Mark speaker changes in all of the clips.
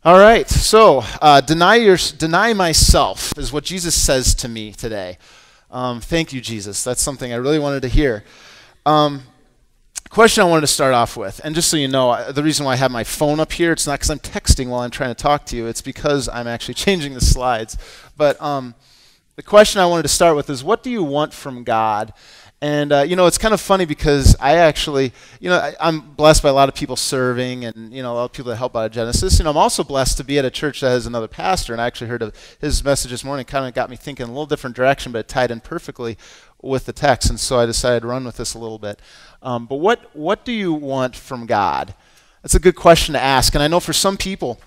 Speaker 1: All right, so deny myself is what Jesus says to me today. Thank you, Jesus. That's something I really wanted to hear. Question I wanted to start off with, and just so you know, the reason why I have my phone up here, it's not because I'm texting while I'm trying to talk to you. It's because I'm actually changing the slides. But the question I wanted to start with is, what do you want from God? And, it's kind of funny because I actually, I'm blessed by a lot of people serving and, a lot of people that help out of Genesis. I'm also blessed to be at a church that has another pastor, and I actually heard his message this morning. Kind of got me thinking in a little different direction, but it tied in perfectly with the text, and so I decided to run with this a little bit. But what do you want from God? That's a good question to ask, and I know for some people,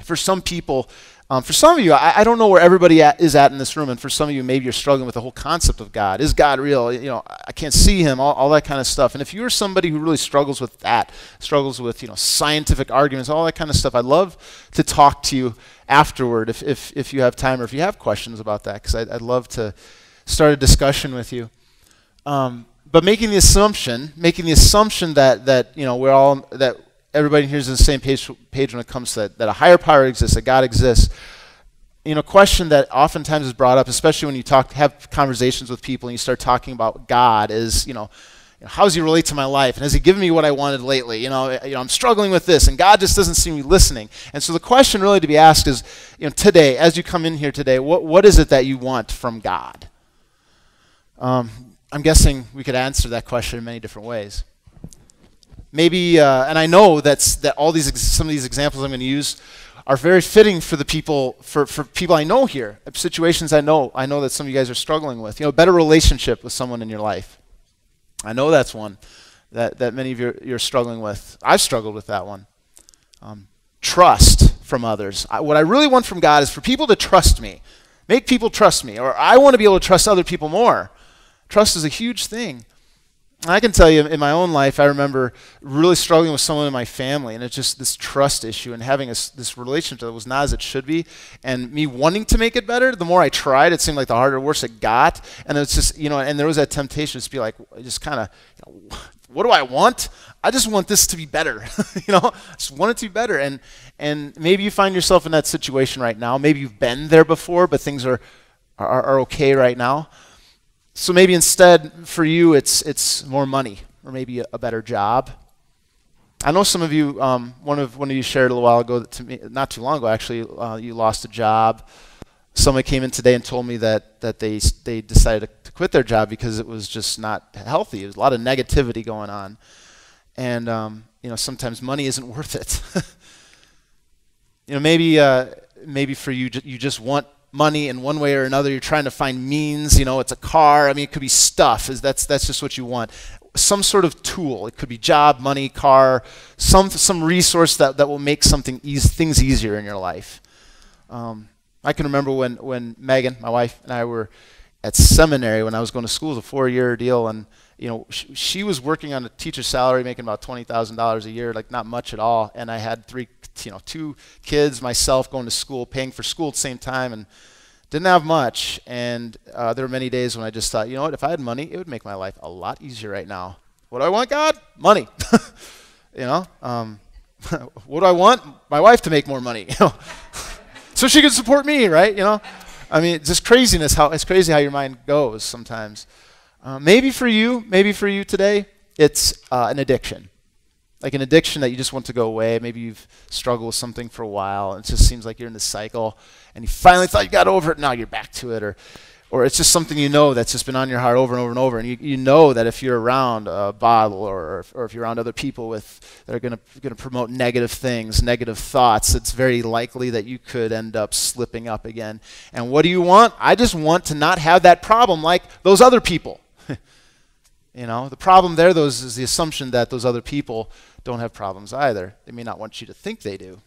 Speaker 1: for some of you, I don't know where everybody is at in this room, and for some of you, maybe you're struggling with the whole concept of God. Is God real? I can't see him, all that kind of stuff. And if you're somebody who really struggles with that, struggles with, scientific arguments, all that kind of stuff, I'd love to talk to you afterward if you have time or if you have questions about that, because I'd love to start a discussion with you. But making the assumption that everybody here is on the same page when it comes to that a higher power exists, that God exists. A question that oftentimes is brought up, especially when you have conversations with people and you start talking about God, is, how does he relate to my life? And has he given me what I wanted lately? I'm struggling with this, and God just doesn't seem to be listening. And so the question really to be asked is, today, as you come in here today, what is it that you want from God? I'm guessing we could answer that question in many different ways. Maybe, and I know that some of these examples I'm going to use are very fitting for the people, for people I know here, situations I know that some of you guys are struggling with. A better relationship with someone in your life. I know that's one that many of you're struggling with. I've struggled with that one. Trust from others. What I really want from God is for people to trust me. Make people trust me, or I want to be able to trust other people more. Trust is a huge thing. I can tell you in my own life, I remember really struggling with someone in my family, and it's just this trust issue and having this relationship that was not as it should be, and me wanting to make it better. The more I tried, it seemed like the harder, worse it got, and it's just, and there was that temptation to be like, just kind of, what do I want? I just want this to be better, I just want it to be better, and maybe you find yourself in that situation right now. Maybe you've been there before, but things are okay right now. So maybe instead for you it's more money, or maybe a better job. I know some of you, one of you shared a little while ago to me, not too long ago actually, you lost a job. Somebody came in today and told me that they decided to quit their job because it was just not healthy. There was a lot of negativity going on, and sometimes money isn't worth it. Maybe for you just want money in one way or another. You're trying to find means. It's a car. It could be stuff. That's just what you want. Some sort of tool. It could be job, money, car, some resource that will make things easier in your life. I can remember when Megan, my wife, and I were at seminary when I was going to school. It was a 4-year deal, and she was working on a teacher's salary, making about $20,000 a year, like not much at all. And I had 2 kids, myself going to school, paying for school at the same time, and didn't have much. And there were many days when I just thought, what, if I had money, it would make my life a lot easier right now. What do I want, God? Money. What do I want? My wife to make more money. So she could support me, right? It's just craziness. It's crazy how your mind goes sometimes. Maybe for you today, it's an addiction. Like an addiction that you just want to go away. Maybe you've struggled with something for a while, and it just seems like you're in this cycle, and you finally thought you got over it, now you're back to it, or it's just something that's just been on your heart over and over and over, and you know that if you're around a bottle or if you're around other people that are going to promote negative things, negative thoughts, it's very likely that you could end up slipping up again. And what do you want? I just want to not have that problem like those other people. The problem there, is the assumption that those other people don't have problems either. They may not want you to think they do,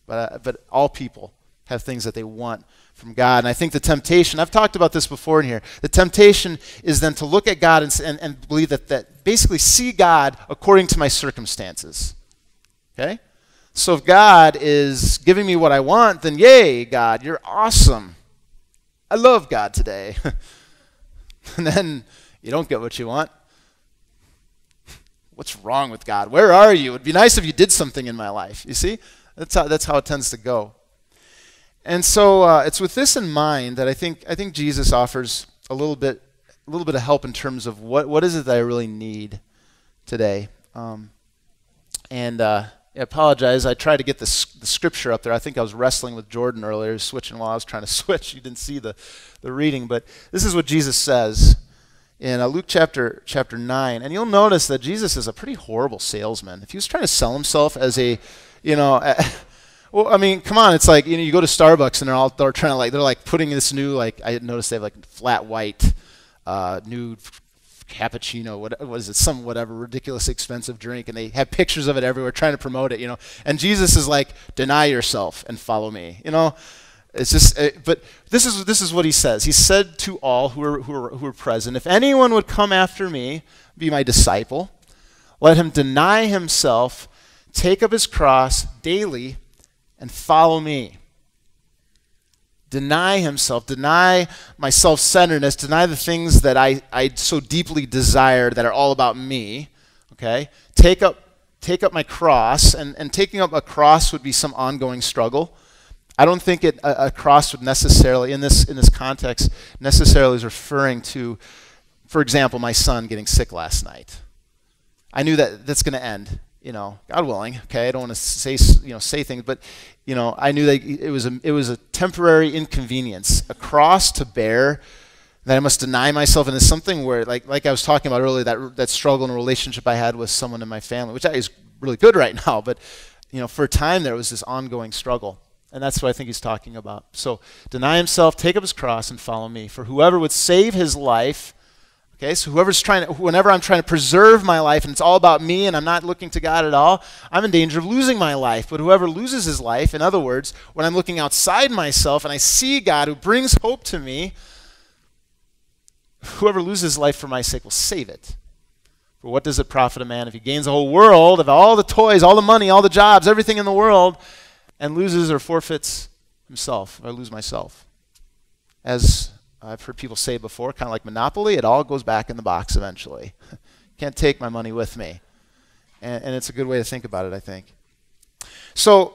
Speaker 1: but all people have things that they want from God. And I think the temptation, I've talked about this before in here, the temptation is then to look at God and believe that basically see God according to my circumstances. Okay? So if God is giving me what I want, then yay, God, you're awesome. I love God today. And then you don't get what you want. What's wrong with God? Where are you? It'd be nice if you did something in my life. You see? That's how it tends to go. And so it's with this in mind that I think Jesus offers a little bit of help in terms of what is it that I really need today. I apologize. I tried to get the scripture up there. I think I was wrestling with Jordan earlier, switching while I was trying to switch. You didn't see the reading, but this is what Jesus says in Luke chapter 9. And you'll notice that Jesus is a pretty horrible salesman. If he was trying to sell himself as a, well, I mean, come on. It's like, you go to Starbucks and they're trying to they're putting this new, I noticed they have flat white, new cappuccino, what is it, some whatever ridiculous expensive drink, and they have pictures of it everywhere trying to promote it, and Jesus is like, deny yourself and follow me, it's just, but this is what he says. He said to all who were present, if anyone would come after me, be my disciple, let him deny himself, take up his cross daily, and follow me. Deny himself, deny my self-centeredness, deny the things that I so deeply desire that are all about me, okay? Take up my cross, and taking up a cross would be some ongoing struggle. I don't think a cross would necessarily, in this context, necessarily is referring to, for example, my son getting sick last night. I knew that that's going to end, God willing, okay? I don't want to say things, but I knew that it was a temporary inconvenience, a cross to bear that I must deny myself, and it's something where, like I was talking about earlier, that struggle in a relationship I had with someone in my family, which is really good right now, but for a time there was this ongoing struggle, and that's what I think he's talking about. So deny himself, take up his cross, and follow me. For whoever would save his life. Okay, so whenever I'm trying to preserve my life and it's all about me and I'm not looking to God at all, I'm in danger of losing my life. But whoever loses his life, in other words, when I'm looking outside myself and I see God who brings hope to me, whoever loses his life for my sake will save it. For what does it profit a man if he gains the whole world, of all the toys, all the money, all the jobs, everything in the world, and loses or forfeits himself, or I lose myself? As I've heard people say before, kind of like Monopoly, it all goes back in the box eventually. Can't take my money with me. And it's a good way to think about it, I think. So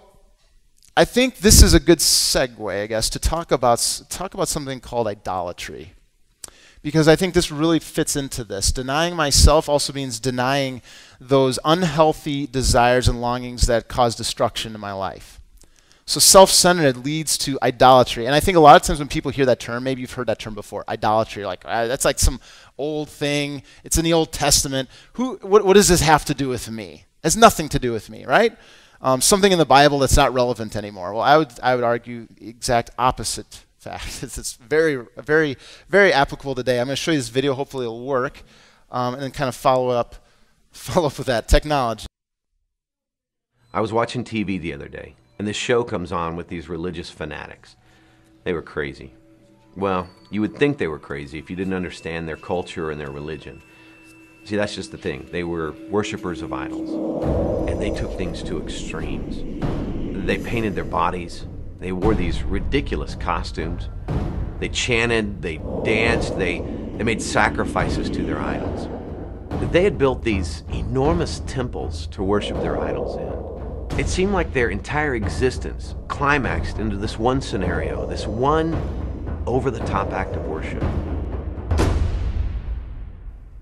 Speaker 1: I think this is a good segue, I guess, to talk about something called idolatry. Because I think this really fits into this. Denying myself also means denying those unhealthy desires and longings that cause destruction in my life. So self-centered leads to idolatry. And I think a lot of times when people hear that term, maybe you've heard that term before, idolatry, that's like some old thing. It's in the Old Testament. What does this have to do with me? It has nothing to do with me, right? Something in the Bible that's not relevant anymore. Well, I would argue the exact opposite fact. It's very, very, very applicable today. I'm going to show you this video. Hopefully it'll work. And then kind of follow up with that technology.
Speaker 2: I was watching TV the other day, and this show comes on with these religious fanatics. They were crazy. Well, you would think they were crazy if you didn't understand their culture and their religion. See, that's just the thing. They were worshipers of idols, and they took things to extremes. They painted their bodies. They wore these ridiculous costumes. They chanted, they danced, they made sacrifices to their idols. They had built these enormous temples to worship their idols in. It seemed like their entire existence climaxed into this one scenario, this one over-the-top act of worship.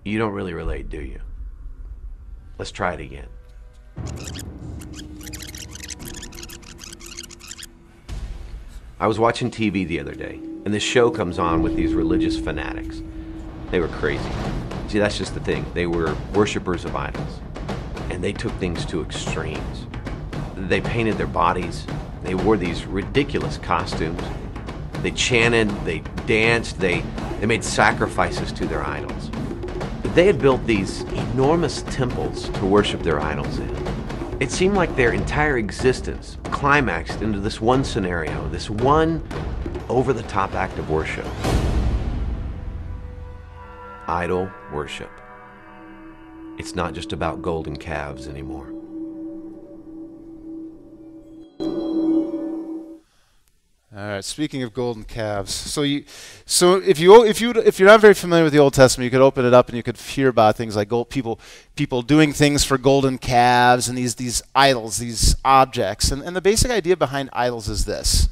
Speaker 2: You don't really relate, do you? Let's try it again. I was watching TV the other day, and this show comes on with these religious fanatics. They were crazy. See, that's just the thing. They were worshipers of idols, and they took things to extremes. They painted their bodies. They wore these ridiculous costumes. They chanted, they danced, they made sacrifices to their idols. They had built these enormous temples to worship their idols in. It seemed like their entire existence climaxed into this one scenario, this one over-the-top act of worship. Idol worship. It's not just about golden calves anymore.
Speaker 1: All right. Speaking of golden calves, so if you're not very familiar with the Old Testament, you could open it up and you could hear about things like people doing things for golden calves and these idols, these objects, and the basic idea behind idols is this: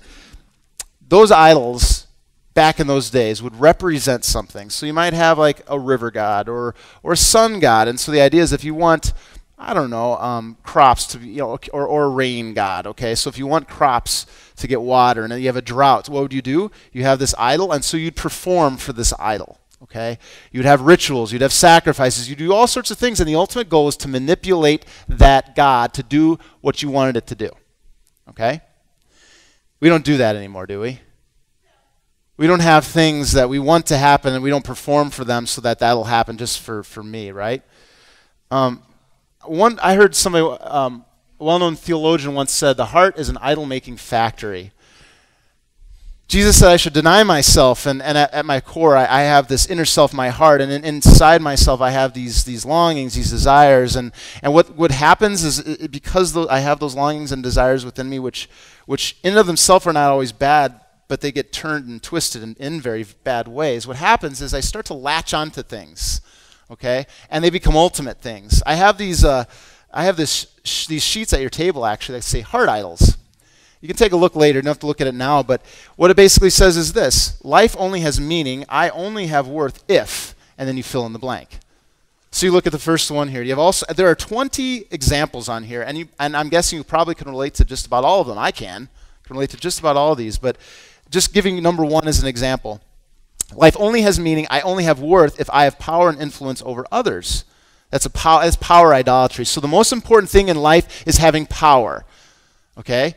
Speaker 1: those idols back in those days would represent something. So you might have like a river god or a sun god, and so the idea is if you want, I don't know, crops to be, or a rain god. Okay, so if you want crops to get water and then you have a drought, what would you do? You have this idol, and so you'd perform for this idol. Okay, you'd have rituals, you'd have sacrifices, you do all sorts of things, and the ultimate goal is to manipulate that god to do what you wanted it to do. Okay, we don't do that anymore, do we? We don't have things that we want to happen and we don't perform for them so that that'll happen just for me, right? I heard somebody, a well-known theologian once said, the heart is an idol-making factory. Jesus said I should deny myself, and at my core, I have this inner self, my heart, and inside myself, I have these longings, these desires, and what happens is because I have those longings and desires within me, which in and of themselves are not always bad, but they get turned and twisted in very bad ways. What happens is I start to latch onto things. Okay, and they become ultimate things. I have these sheets at your table actually that say heart idols. You can take a look later. You don't have to look at it now, but what it basically says is this: life only has meaning. I only have worth if, and then you fill in the blank. So you look at the first one here. There are 20 examples on here, and I'm guessing you probably can relate to just about all of them. I can relate to just about all of these, but just giving number one as an example. Life only has meaning. I only have worth if I have power and influence over others. That's power idolatry. So the most important thing in life is having power. Okay?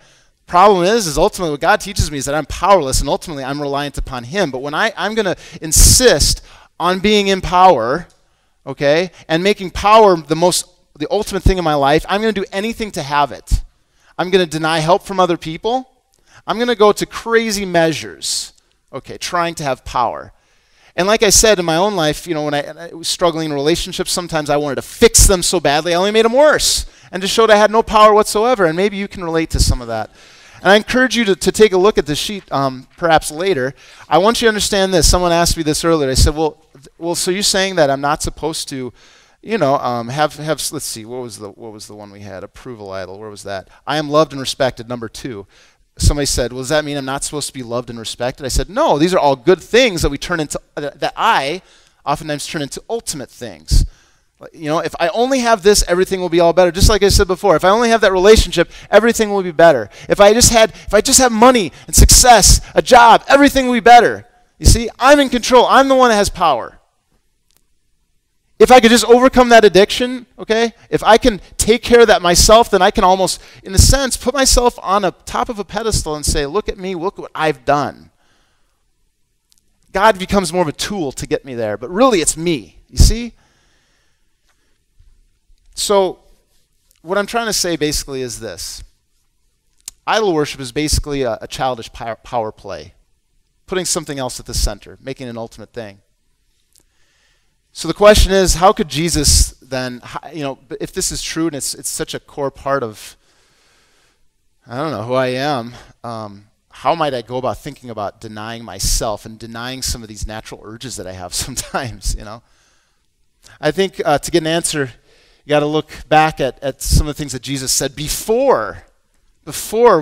Speaker 1: Problem is ultimately what God teaches me is that I'm powerless, and ultimately I'm reliant upon Him. But when I'm going to insist on being in power, okay, and making power the ultimate thing in my life, I'm going to do anything to have it. I'm going to deny help from other people. I'm going to go to crazy measures. Okay, trying to have power. And like I said in my own life, when I was struggling in relationships, sometimes I wanted to fix them so badly, I only made them worse and just showed I had no power whatsoever. And maybe you can relate to some of that. And I encourage you to take a look at this sheet perhaps later. I want you to understand this. Someone asked me this earlier. I said, well, so you're saying that I'm not supposed to, have, let's see, what was the one we had? Approval idol. Where was that? I am loved and respected, number 2. Somebody said, well, does that mean I'm not supposed to be loved and respected? I said, no, these are all good things that I oftentimes turn into ultimate things. If I only have this, everything will be all better. Just like I said before, if I only have that relationship, everything will be better. If I just have money and success, a job, everything will be better. You see, I'm in control. I'm the one that has power. If I could just overcome that addiction, okay, if I can take care of that myself, then I can almost, in a sense, put myself on the top of a pedestal and say, look at me, look what I've done. God becomes more of a tool to get me there, but really it's me, you see? So what I'm trying to say basically is this. Idol worship is basically a childish power play, putting something else at the center, making it an ultimate thing. So the question is, how could Jesus then, if this is true and it's such a core part of, I don't know, who I am, how might I go about thinking about denying myself and denying some of these natural urges that I have sometimes, I think to get an answer, you got to look back at some of the things that Jesus said before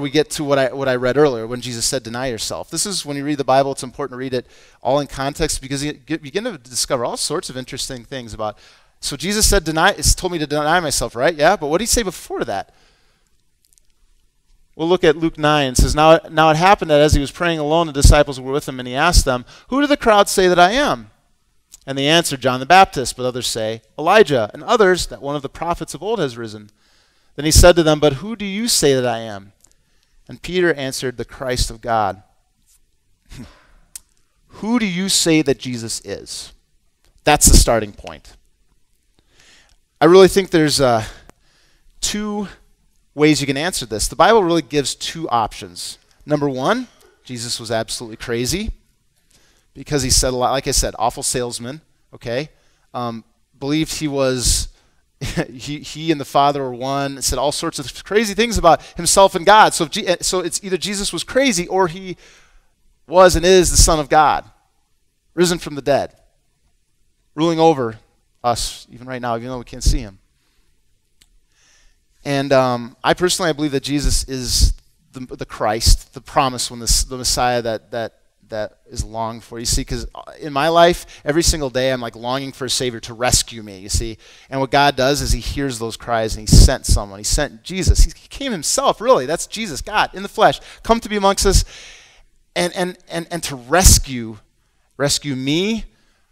Speaker 1: we get to what I read earlier when Jesus said, deny yourself. This is, when you read the Bible, it's important to read it all in context because you begin to discover all sorts of interesting things about. So Jesus said, told me to deny myself, right? Yeah, but what did he say before that? We'll look at Luke 9. It says, now it happened that as he was praying alone, the disciples were with him, and he asked them, who do the crowd say that I am? And they answered, John the Baptist, but others say, Elijah, and others that one of the prophets of old has risen. Then he said to them, but who do you say that I am? And Peter answered, the Christ of God. Who do you say that Jesus is? That's the starting point. I really think there's 2 ways you can answer this. The Bible really gives 2 options. Number 1, Jesus was absolutely crazy because he said a lot, like I said, awful salesman, okay? Believed he was he and the Father were one. It said all sorts of crazy things about himself and God. So it's either Jesus was crazy or he was and is the Son of God, risen from the dead, ruling over us even right now, even though we can't see him. And I believe that Jesus is the Christ, the promised one, the Messiah that is longed for. You see, because in my life, every single day, I'm like longing for a Savior to rescue me, you see. And what God does is he hears those cries and he sent someone. He sent Jesus. He came himself, really. That's Jesus, God, in the flesh, come to be amongst us and to rescue me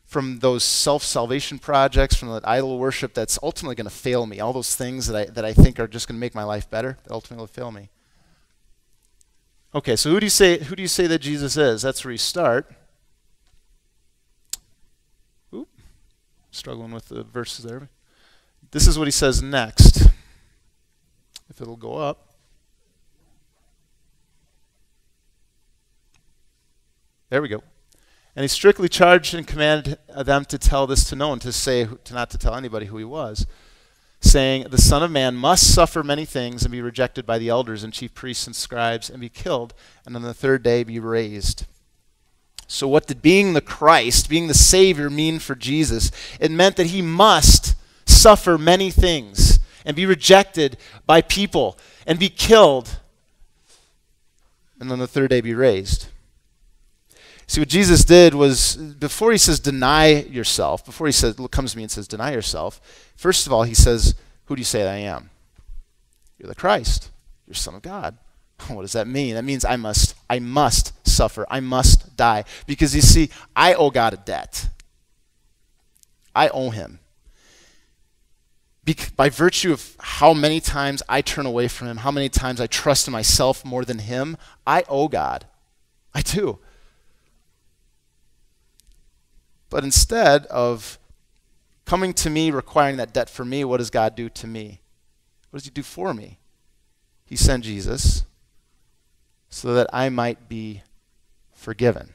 Speaker 1: from those self-salvation projects, from that idol worship that's ultimately going to fail me. All those things that I think are just going to make my life better, that ultimately will fail me. Okay, so who do you say that Jesus is? That's where you start. Oop, struggling with the verses there. This is what he says next. If it'll go up. There we go. And he strictly charged and commanded them to tell this to no one, to not to tell anybody who he was, saying, the Son of Man must suffer many things and be rejected by the elders and chief priests and scribes and be killed, and on the third day be raised. So what did being the Christ, being the Savior, mean for Jesus? It meant that he must suffer many things and be rejected by people and be killed, and on the third day be raised. See, what Jesus did was, before he says deny yourself, before he comes to me and says deny yourself, first of all he says, who do you say that I am? You're the Christ. You're Son of God. What does that mean? That means I must suffer. I must die. Because you see, I owe God a debt. I owe him. By virtue of how many times I turn away from him, how many times I trust in myself more than him, I owe God. I do. But instead of coming to me, requiring that debt for me, what does God do to me? What does he do for me? He sent Jesus so that I might be forgiven.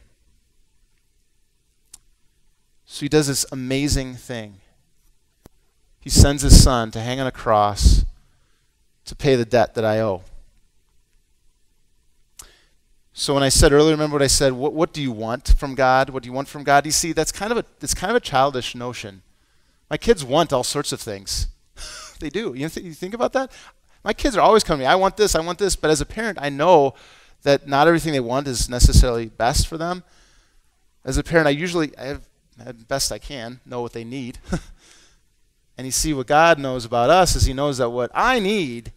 Speaker 1: So he does this amazing thing. He sends his son to hang on a cross to pay the debt that I owe. So when I said earlier, remember what I said, what do you want from God? What do you want from God? You see, it's kind of a childish notion. My kids want all sorts of things. They do. You think about that? My kids are always coming to me, I want this, but as a parent, I know that not everything they want is necessarily best for them. As a parent, I have the best I can, know what they need. And you see, what God knows about us is he knows that what I need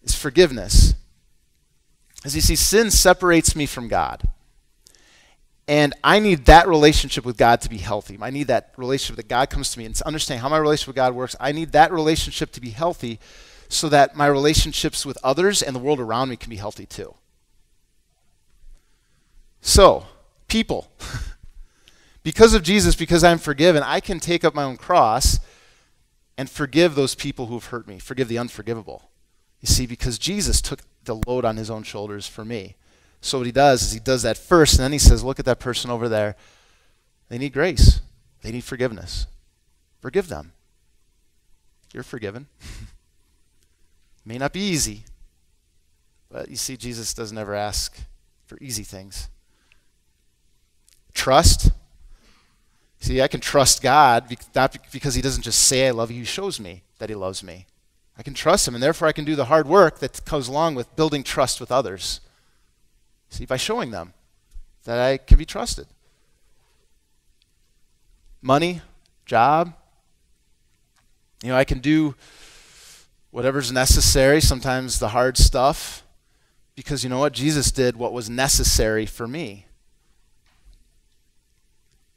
Speaker 1: is forgiveness. As you see, sin separates me from God. And I need that relationship with God to be healthy. I need that relationship that God comes to me and to understand how my relationship with God works. I need that relationship to be healthy so that my relationships with others and the world around me can be healthy too. So, people, because of Jesus, because I'm forgiven, I can take up my own cross and forgive those people who have hurt me, forgive the unforgivable. You see, because Jesus took the load on his own shoulders for me. So what he does is he does that first, and then he says, look at that person over there. They need grace. They need forgiveness. Forgive them. You're forgiven. May not be easy, but you see, Jesus doesn't ever ask for easy things. Trust. See, I can trust God not because he doesn't just say I love you, he shows me that he loves me. I can trust him, and therefore I can do the hard work that comes along with building trust with others. See, by showing them that I can be trusted. Money, job, I can do whatever's necessary, sometimes the hard stuff, because you know what? Jesus did what was necessary for me.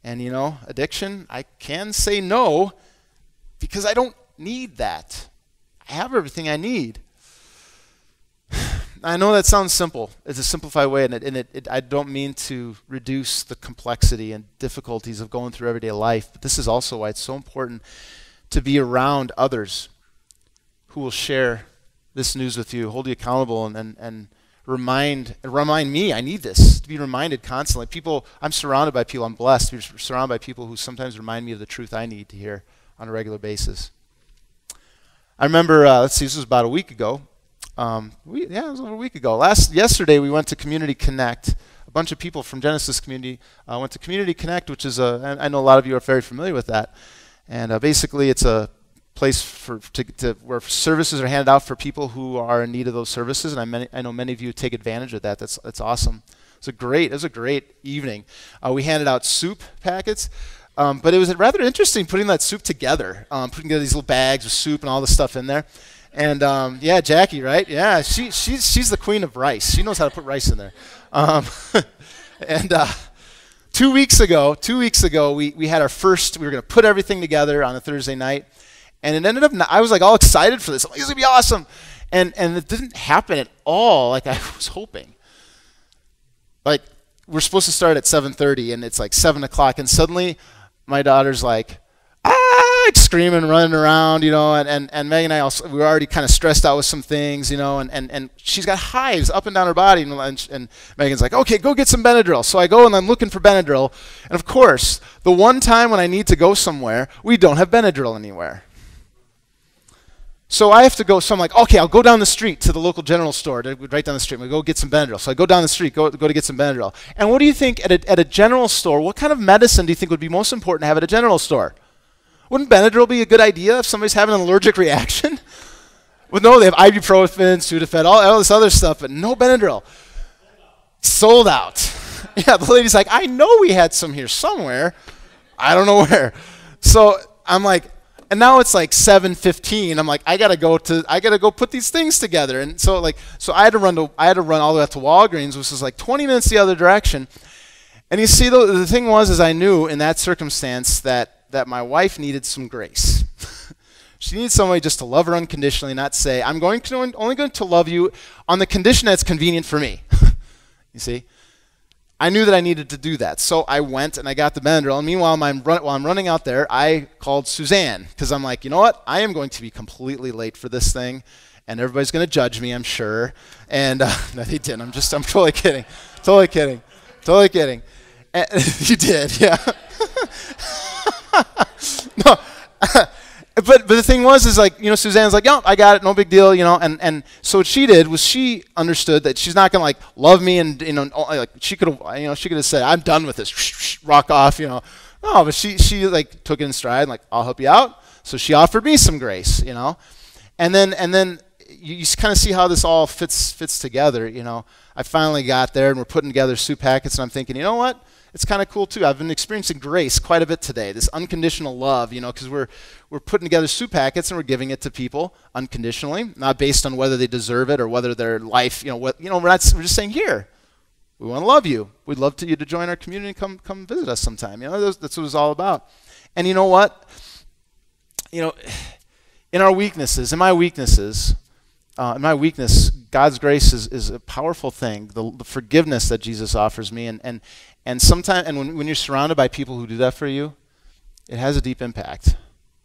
Speaker 1: And addiction, I can say no because I don't need that. I have everything I need. I know that sounds simple. It's a simplified way, and I don't mean to reduce the complexity and difficulties of going through everyday life, but this is also why it's so important to be around others who will share this news with you, hold you accountable, and remind me. I need this, to be reminded constantly. I'm surrounded by people. I'm blessed to be surrounded by people who sometimes remind me of the truth I need to hear on a regular basis. I remember, let's see, this was about a week ago. It was over a week ago. Yesterday we went to Community Connect. A bunch of people from Genesis Community went to Community Connect, which is I know a lot of you are very familiar with that. And basically it's a place where services are handed out for people who are in need of those services. And I know many of you take advantage of that. That's awesome. It was a great evening. We handed out soup packets. But it was rather interesting putting that soup together, putting together these little bags with soup and all the stuff in there. And yeah, Jackie, right? Yeah, she's the queen of rice. She knows how to put rice in there. And 2 weeks ago, we had our first. We were going to put everything together on a Thursday night, and it ended up. I was like all excited for this. I'm like, this is gonna be awesome, and it didn't happen at all like I was hoping. Like we're supposed to start at 7:30, and it's like 7 o'clock, and suddenly my daughter's like, screaming, running around, and Megan and I also, we were already kind of stressed out with some things, and she's got hives up and down her body, and Megan's like, okay, go get some Benadryl. So I go and I'm looking for Benadryl, and of course, the one time when I need to go somewhere, we don't have Benadryl anywhere. So I have to go, so I'm like, okay, I'll go down the street to the local general store, right down the street, we'll go get some Benadryl. So I go down the street, go to get some Benadryl. And what do you think at a general store, what kind of medicine do you think would be most important to have at a general store? Wouldn't Benadryl be a good idea if somebody's having an allergic reaction? Well, no, they have ibuprofen, Sudafed, all this other stuff, but no Benadryl. Sold out. Yeah, the lady's like, I know we had some here somewhere. I don't know where. So I'm like, and now it's like 7:15. I'm like, I gotta go put these things together. And so I had to run all the way up to Walgreens, which was like 20 minutes the other direction. And you see, the thing was, I knew in that circumstance that my wife needed some grace. She needed somebody just to love her unconditionally, not say, I'm only going to love you on the condition that's convenient for me. You see? I knew that I needed to do that. So I went and I got the Benadryl. And meanwhile, while I'm running out there, I called Suzanne because I'm like, you know what? I am going to be completely late for this thing. And everybody's going to judge me, I'm sure. And no, they didn't. I'm totally kidding. Totally kidding. And you did, yeah. No, but the thing was, Suzanne's like, I got it, no big deal, and so what she did was she understood that she's not gonna like love me, and like she could have said, I'm done with this, rock off, No, but she like took it in stride, like, I'll help you out. So she offered me some grace, and then you kind of see how this all fits together, I finally got there and we're putting together soup packets, and I'm thinking, you know what? It's kind of cool too. I've been experiencing grace quite a bit today, this unconditional love, because we're putting together soup packets and we're giving it to people unconditionally, not based on whether they deserve it or whether their life, we're just saying, here, we want to love you. We'd love you to join our community and come visit us sometime. That's what it's all about. And you know what? In my weakness, God's grace is a powerful thing. The forgiveness that Jesus offers me, and sometimes, when you're surrounded by people who do that for you, it has a deep impact.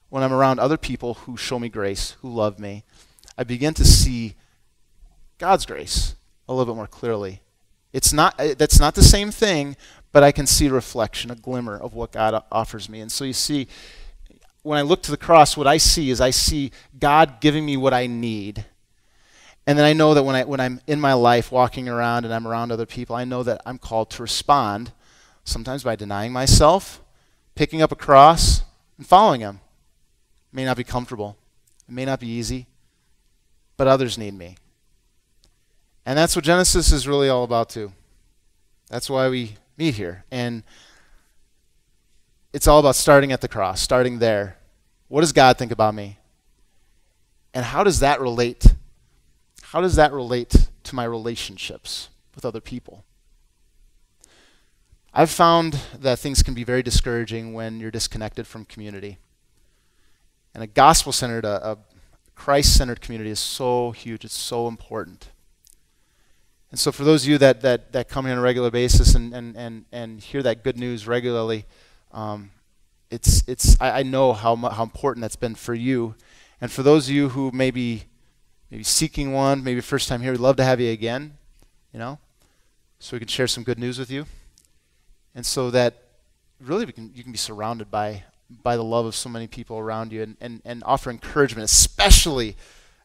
Speaker 1: When I'm around other people who show me grace, who love me, I begin to see God's grace a little bit more clearly. That's not the same thing, but I can see a reflection, a glimmer of what God offers me. And so you see, when I look to the cross, what I see God giving me what I need. And then I know that when I'm in my life walking around and I'm around other people, I know that I'm called to respond, sometimes by denying myself, picking up a cross, and following Him. It may not be comfortable. It may not be easy, but others need me. And that's what Genesis is really all about too. That's why we meet here. And it's all about starting at the cross, starting there. What does God think about me? And how does that relate? How does that relate to my relationships with other people? I've found that things can be very discouraging when you're disconnected from community. And a gospel-centered, a Christ-centered community is so huge. It's so important. And so for those of you that come here on a regular basis and hear that good news regularly, I know how important that's been for you. And for those of you who maybe seeking one, maybe first time here, we'd love to have you again, so we can share some good news with you. And so that really you can be surrounded by by the love of so many people around you, and offer encouragement, especially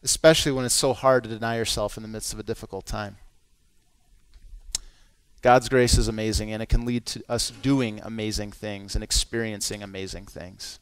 Speaker 1: when it's so hard to deny yourself in the midst of a difficult time. God's grace is amazing, and it can lead to us doing amazing things and experiencing amazing things.